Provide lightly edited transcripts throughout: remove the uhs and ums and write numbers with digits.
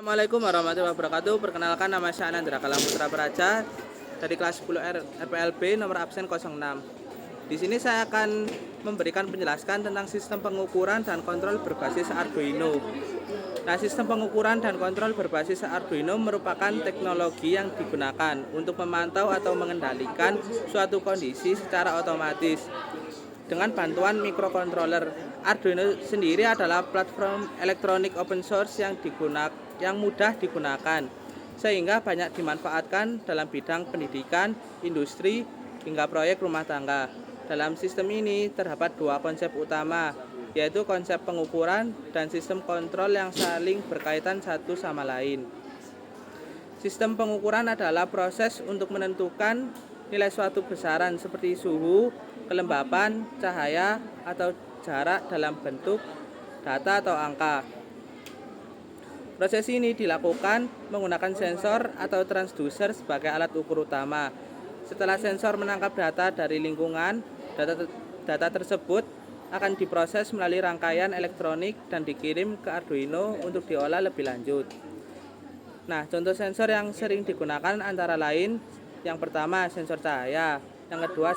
Assalamualaikum warahmatullahi wabarakatuh. Perkenalkan, nama saya Anandra Kalamutra Praja dari kelas 10 RPLB nomor absen 06. Di sini saya akan memberikan penjelasan tentang sistem pengukuran dan kontrol berbasis Arduino. Nah, sistem pengukuran dan kontrol berbasis Arduino merupakan teknologi yang digunakan untuk memantau atau mengendalikan suatu kondisi secara otomatis. Dengan bantuan microcontroller, Arduino sendiri adalah platform elektronik open source yang mudah digunakan, sehingga banyak dimanfaatkan dalam bidang pendidikan, industri, hingga proyek rumah tangga. Dalam sistem ini terdapat dua konsep utama, yaitu konsep pengukuran dan sistem kontrol yang saling berkaitan satu sama lain. Sistem pengukuran adalah proses untuk menentukan nilai suatu besaran seperti suhu, kelembapan, cahaya, atau jarak dalam bentuk data atau angka. Proses ini dilakukan menggunakan sensor atau transducer sebagai alat ukur utama. Setelah sensor menangkap data dari lingkungan, data tersebut akan diproses melalui rangkaian elektronik dan dikirim ke Arduino untuk diolah lebih lanjut. Nah, contoh sensor yang sering digunakan antara lain, yang pertama sensor cahaya, yang kedua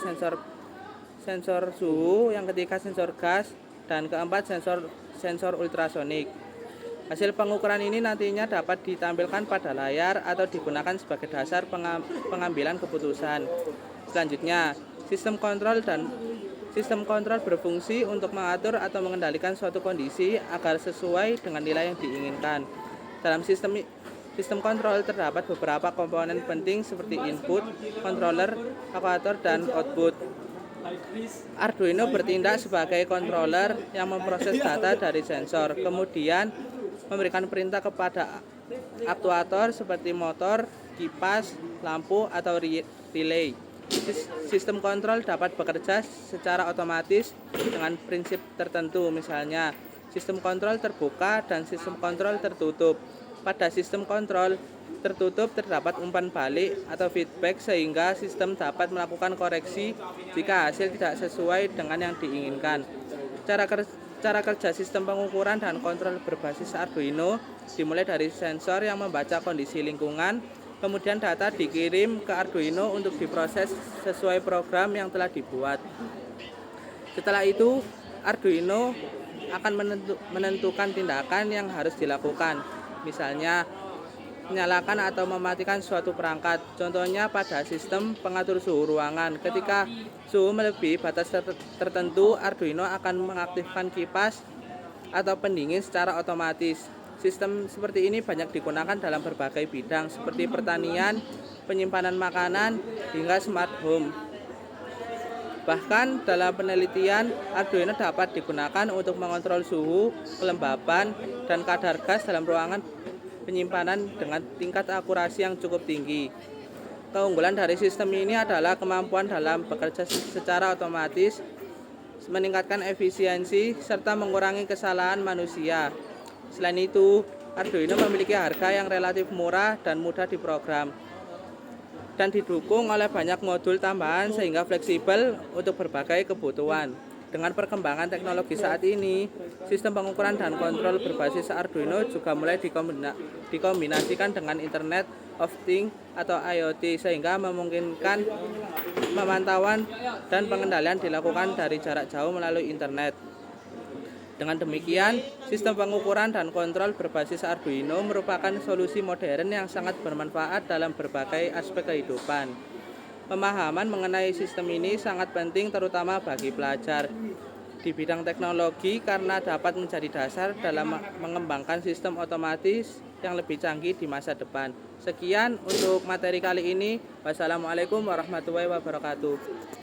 sensor suhu, yang ketiga sensor gas, dan keempat sensor ultrasonik. Hasil pengukuran ini nantinya dapat ditampilkan pada layar atau digunakan sebagai dasar pengambilan keputusan. Selanjutnya, sistem kontrol berfungsi untuk mengatur atau mengendalikan suatu kondisi agar sesuai dengan nilai yang diinginkan. Dalam sistem kontrol terdapat beberapa komponen penting seperti input, controller, aktuator, dan output. Arduino bertindak sebagai controller yang memproses data dari sensor, kemudian memberikan perintah kepada aktuator seperti motor, kipas, lampu, atau relay. Sistem kontrol dapat bekerja secara otomatis dengan prinsip tertentu, misalnya sistem kontrol terbuka dan sistem kontrol tertutup. Pada sistem kontrol tertutup terdapat umpan balik atau feedback sehingga sistem dapat melakukan koreksi jika hasil tidak sesuai dengan yang diinginkan. Cara kerja sistem pengukuran dan kontrol berbasis Arduino dimulai dari sensor yang membaca kondisi lingkungan, kemudian data dikirim ke Arduino untuk diproses sesuai program yang telah dibuat. Setelah itu, Arduino akan menentukan tindakan yang harus dilakukan, misalnya menyalakan atau mematikan suatu perangkat. Contohnya pada sistem pengatur suhu ruangan, ketika suhu melebihi batas tertentu, Arduino akan mengaktifkan kipas atau pendingin secara otomatis. Sistem seperti ini banyak digunakan dalam berbagai bidang seperti pertanian, penyimpanan makanan, hingga smart home. Bahkan dalam penelitian, Arduino dapat digunakan untuk mengontrol suhu, kelembapan, dan kadar gas dalam ruangan penyimpanan dengan tingkat akurasi yang cukup tinggi. Keunggulan dari sistem ini adalah kemampuan dalam bekerja secara otomatis, meningkatkan efisiensi, serta mengurangi kesalahan manusia. Selain itu, Arduino memiliki harga yang relatif murah dan mudah diprogram, dan didukung oleh banyak modul tambahan sehingga fleksibel untuk berbagai kebutuhan. Dengan perkembangan teknologi saat ini, sistem pengukuran dan kontrol berbasis Arduino juga mulai dikombinasikan dengan Internet of Things atau IoT, sehingga memungkinkan pemantauan dan pengendalian dilakukan dari jarak jauh melalui internet. Dengan demikian, sistem pengukuran dan kontrol berbasis Arduino merupakan solusi modern yang sangat bermanfaat dalam berbagai aspek kehidupan. Pemahaman mengenai sistem ini sangat penting terutama bagi pelajar di bidang teknologi karena dapat menjadi dasar dalam mengembangkan sistem otomatis yang lebih canggih di masa depan. Sekian untuk materi kali ini. Wassalamualaikum warahmatullahi wabarakatuh.